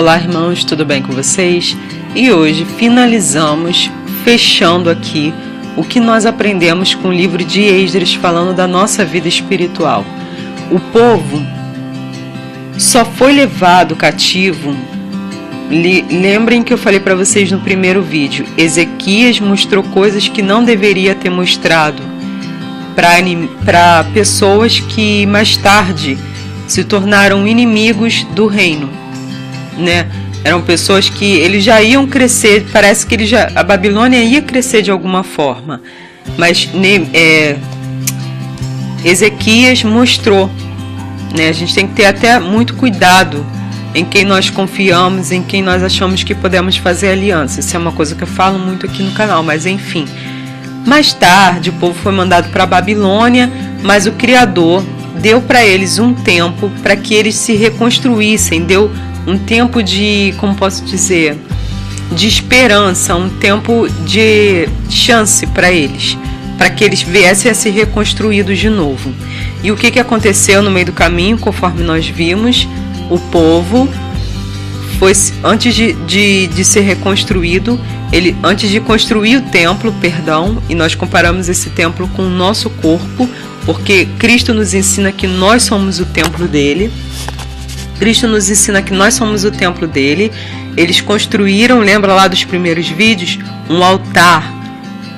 Olá, irmãos, tudo bem com vocês? E hoje finalizamos, fechando aqui o que nós aprendemos com o livro de Esdras, falando da nossa vida espiritual. O povo só foi levado cativo. Lembrem que eu falei para vocês no primeiro vídeo, Ezequias mostrou coisas que não deveria ter mostrado para pessoas que mais tarde se tornaram inimigos do reino, né? Eram pessoas que eles já iam crescer, parece que a Babilônia ia crescer de alguma forma, mas Ezequias mostrou, né? A gente tem que ter até muito cuidado em quem nós confiamos, em quem nós achamos que podemos fazer aliança. Isso é uma coisa que eu falo muito aqui no canal, mas enfim. Mais tarde o povo foi mandado para a Babilônia, mas o Criador deu para eles um tempo para que eles se reconstruíssem, deu um tempo de, como posso dizer, de esperança, um tempo de chance para eles, para que eles viessem a ser reconstruídos de novo. E o que aconteceu no meio do caminho, conforme nós vimos? O povo foi, antes de ser reconstruído, antes de construir o templo, e nós comparamos esse templo com o nosso corpo, porque Cristo nos ensina que nós somos o templo dele. Cristo nos ensina que nós somos o templo dele. Eles construíram, lembra lá dos primeiros vídeos, um altar.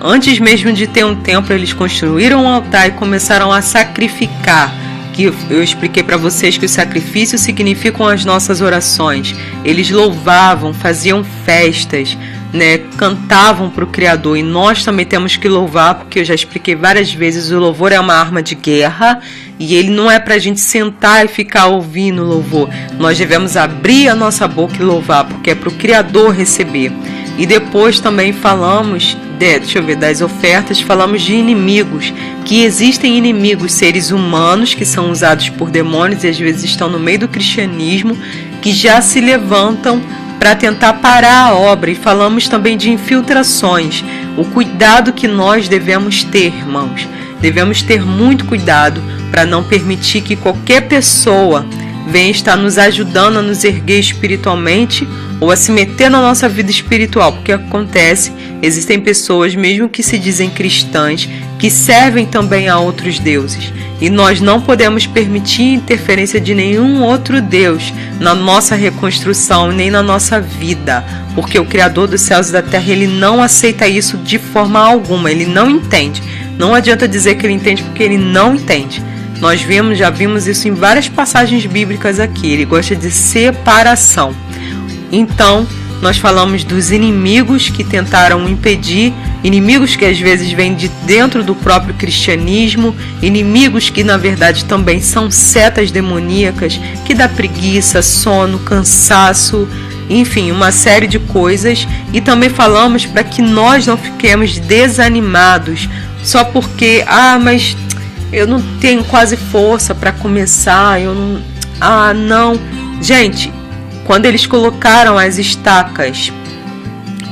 Antes mesmo de ter um templo, eles construíram um altar e começaram a sacrificar. Que eu expliquei para vocês que os sacrifícios significam as nossas orações. Eles louvavam, faziam festas, né, cantavam para o Criador, e nós também temos que louvar, porque eu já expliquei várias vezes, o louvor é uma arma de guerra, e ele não é para a gente sentar e ficar ouvindo o louvor. Nós devemos abrir a nossa boca e louvar, porque é para o Criador receber. E depois também falamos, das ofertas, falamos de inimigos, que existem inimigos, seres humanos que são usados por demônios e às vezes estão no meio do cristianismo, que já se levantam para tentar parar a obra. E falamos também de infiltrações, o cuidado que nós devemos ter, irmãos. Devemos ter muito cuidado para não permitir que qualquer pessoa venha estar nos ajudando a nos erguer espiritualmente ou a se meter na nossa vida espiritual, porque acontece, existem pessoas, mesmo que se dizem cristãs, que servem também a outros deuses, e nós não podemos permitir interferência de nenhum outro Deus na nossa reconstrução, nem na nossa vida, porque o Criador dos céus e da terra, ele não aceita isso de forma alguma, ele não entende. Não adianta dizer que ele entende, porque ele não entende. Nós já vimos isso em várias passagens bíblicas aqui, ele gosta de separação. Então, nós falamos dos inimigos que tentaram impedir, inimigos que às vezes vêm de dentro do próprio cristianismo, inimigos que na verdade também são setas demoníacas, que dá preguiça, sono, cansaço, enfim, uma série de coisas. E também falamos para que nós não fiquemos desanimados, só porque, mas eu não tenho quase força para começar, não. Gente, quando eles colocaram as estacas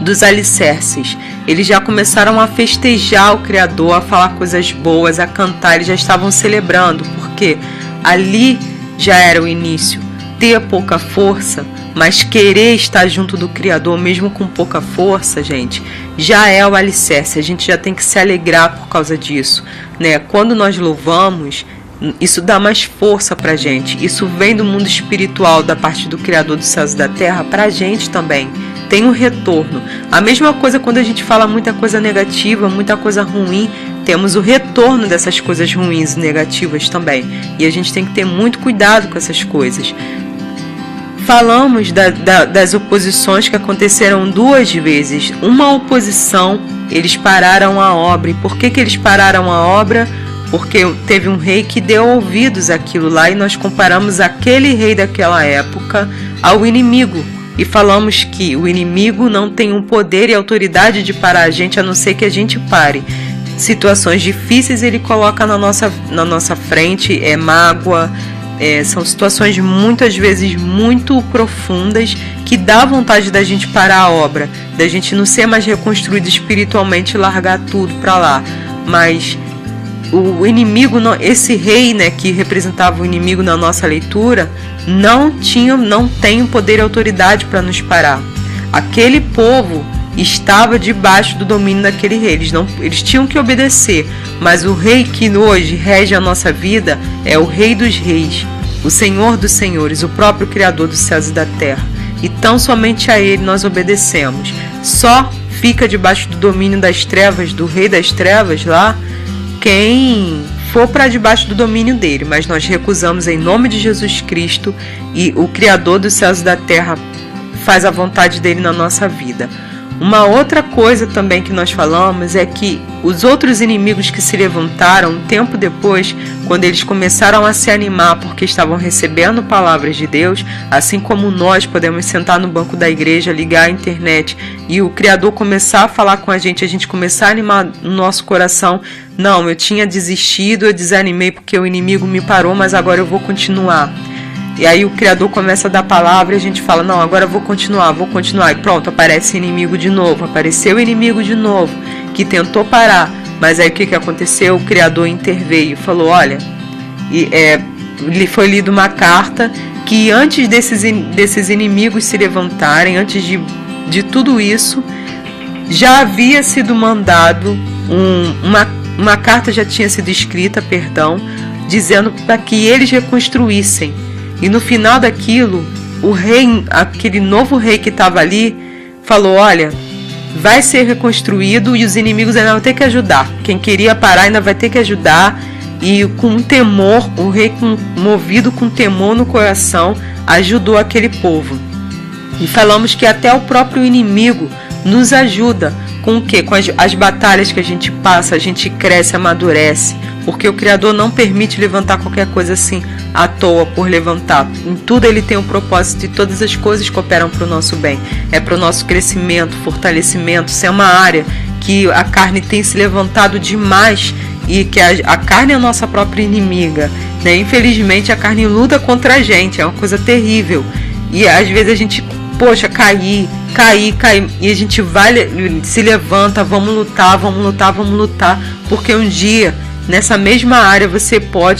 dos alicerces, eles já começaram a festejar o Criador, a falar coisas boas, a cantar, eles já estavam celebrando, porque ali já era o início. Ter pouca força, mas querer estar junto do Criador, mesmo com pouca força, gente, já é o alicerce. A gente já tem que se alegrar por causa disso, né? Quando nós louvamos, isso dá mais força pra gente. Isso vem do mundo espiritual, da parte do Criador dos céus e da terra, pra gente também. Tem um retorno. A mesma coisa quando a gente fala muita coisa negativa, muita coisa ruim, temos o retorno dessas coisas ruins e negativas também. E a gente tem que ter muito cuidado com essas coisas. Falamos das oposições que aconteceram 2 vezes. Uma oposição, eles pararam a obra. E por que eles pararam a obra? Porque teve um rei que deu ouvidos àquilo lá, e nós comparamos aquele rei daquela época ao inimigo. E falamos que o inimigo não tem um poder e autoridade de parar a gente, a não ser que a gente pare. Situações difíceis ele coloca na nossa frente, mágoa, são situações muitas vezes muito profundas, que dá vontade da gente parar a obra, da gente não ser mais reconstruído espiritualmente e largar tudo para lá. Mas o inimigo, esse rei, né, que representava o inimigo na nossa leitura, não tem poder e autoridade para nos parar. Aquele povo estava debaixo do domínio daquele rei. Eles tinham que obedecer, mas o rei que hoje rege a nossa vida é o Rei dos Reis, o Senhor dos Senhores, o próprio Criador dos céus e da terra. E tão somente a Ele nós obedecemos. Só fica debaixo do domínio das trevas, do Rei das Trevas lá, quem for para debaixo do domínio dele. Mas nós recusamos em nome de Jesus Cristo, e o Criador dos céus e da terra faz a vontade dele na nossa vida. Uma outra coisa também que nós falamos é que os outros inimigos que se levantaram um tempo depois, quando eles começaram a se animar porque estavam recebendo palavras de Deus, assim como nós podemos sentar no banco da igreja, ligar a internet e o Criador começar a falar com a gente começar a animar o nosso coração. Não, eu tinha desistido, eu desanimei porque o inimigo me parou, mas agora eu vou continuar. E aí o Criador começa a dar palavra e a gente fala, não, agora eu vou continuar. E pronto, aparece inimigo de novo. Apareceu o inimigo de novo, que tentou parar. Mas aí o que aconteceu? O Criador interveio e falou, olha, lhe foi lida uma carta que antes desses inimigos se levantarem, antes de tudo isso, já havia sido mandado, uma carta já tinha sido escrita, dizendo para que eles reconstruíssem. E no final daquilo, o rei, aquele novo rei que estava ali, falou, olha, vai ser reconstruído e os inimigos ainda vão ter que ajudar. Quem queria parar ainda vai ter que ajudar. E com temor, o rei, movido com temor no coração, ajudou aquele povo. E falamos que até o próprio inimigo nos ajuda. Com o quê? Com as batalhas que a gente passa, a gente cresce, amadurece. Porque o Criador não permite levantar qualquer coisa assim à toa por levantar. Em tudo ele tem um propósito e todas as coisas cooperam para o nosso bem. É para o nosso crescimento, fortalecimento. Se é uma área que a carne tem se levantado demais e que a carne é a nossa própria inimiga, né? Infelizmente a carne luta contra a gente, é uma coisa terrível. E às vezes a gente, cair, e a gente se levanta, vamos lutar, porque um dia nessa mesma área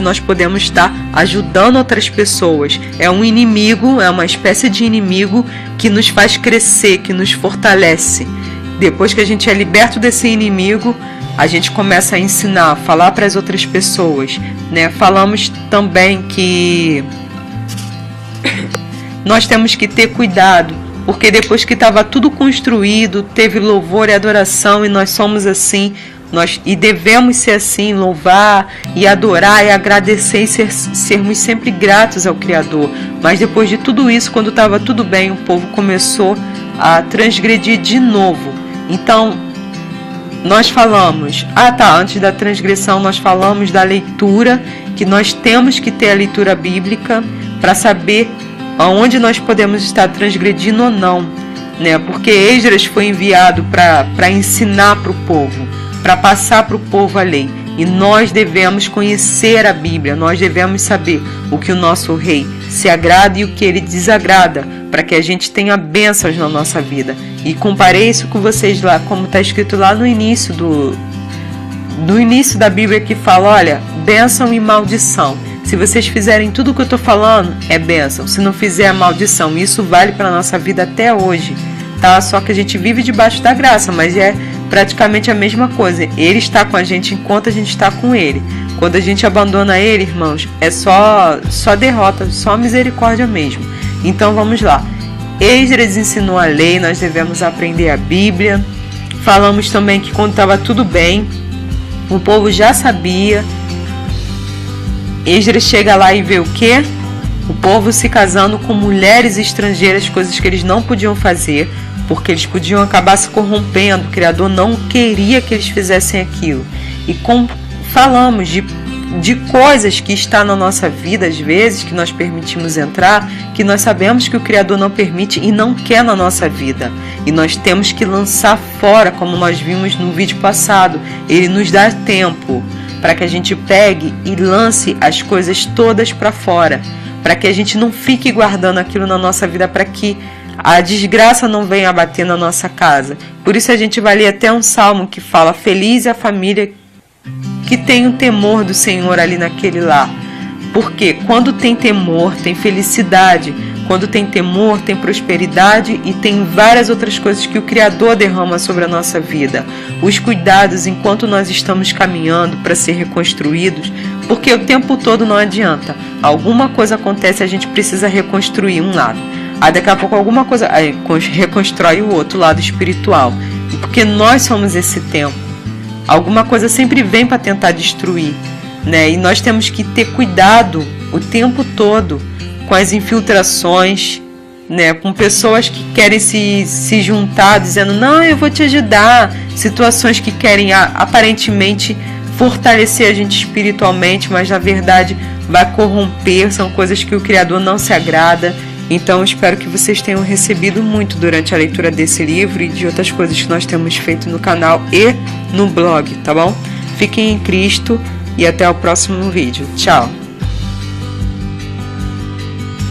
nós podemos estar ajudando outras pessoas. É um inimigo, é uma espécie de inimigo que nos faz crescer, que nos fortalece. Depois que a gente é liberto desse inimigo, a gente começa a ensinar, a falar para as outras pessoas, né? Falamos também que nós temos que ter cuidado, porque depois que estava tudo construído, teve louvor e adoração, e nós somos assim, e devemos ser assim, louvar e adorar e agradecer e sermos sempre gratos ao Criador. Mas depois de tudo isso, quando estava tudo bem, o povo começou a transgredir de novo. Então, nós falamos, antes da transgressão nós falamos da leitura, que nós temos que ter a leitura bíblica para saber aonde nós podemos estar transgredindo ou não, né? Porque Esdras foi enviado para ensinar para o povo, para passar para o povo a lei. E nós devemos conhecer a Bíblia, nós devemos saber o que o nosso rei se agrada e o que ele desagrada, para que a gente tenha bênçãos na nossa vida. E comparei isso com vocês lá, como está escrito lá no início do início da Bíblia, que fala, olha, bênção e maldição. Se vocês fizerem tudo o que eu estou falando, é bênção. Se não fizer, é maldição. Isso vale para a nossa vida até hoje, tá? Só que a gente vive debaixo da graça, mas é praticamente a mesma coisa. Ele está com a gente enquanto a gente está com ele. Quando a gente abandona ele, irmãos, é só derrota, só misericórdia mesmo. Então vamos lá. Esdras ensinou a lei, nós devemos aprender a Bíblia. Falamos também que quando estava tudo bem, o povo já sabia. Esdras chega lá e vê o quê? O povo se casando com mulheres estrangeiras, coisas que eles não podiam fazer, porque eles podiam acabar se corrompendo. O Criador não queria que eles fizessem aquilo. E falamos de coisas que estão na nossa vida, às vezes, que nós permitimos entrar, que nós sabemos que o Criador não permite e não quer na nossa vida. E nós temos que lançar fora, como nós vimos no vídeo passado. Ele nos dá tempo para que a gente pegue e lance as coisas todas para fora, para que a gente não fique guardando aquilo na nossa vida, para que a desgraça não venha abater na nossa casa. Por isso a gente vai ler até um salmo que fala: feliz é a família que tem o temor do Senhor ali naquele lar. Porque quando tem temor, tem felicidade. Quando tem temor, tem prosperidade e tem várias outras coisas que o Criador derrama sobre a nossa vida. Os cuidados enquanto nós estamos caminhando para ser reconstruídos, porque o tempo todo não adianta. Alguma coisa acontece, a gente precisa reconstruir um lado. Aí daqui a pouco alguma coisa reconstrói o outro lado espiritual. Porque nós somos esse tempo. Alguma coisa sempre vem para tentar destruir, né? E nós temos que ter cuidado o tempo todo com as infiltrações, né? Com pessoas que querem se juntar dizendo, não, eu vou te ajudar. Situações que querem aparentemente fortalecer a gente espiritualmente, mas na verdade vai corromper, são coisas que o Criador não se agrada. Então espero que vocês tenham recebido muito durante a leitura desse livro e de outras coisas que nós temos feito no canal e no blog, tá bom? Fiquem em Cristo e até o próximo vídeo. Tchau!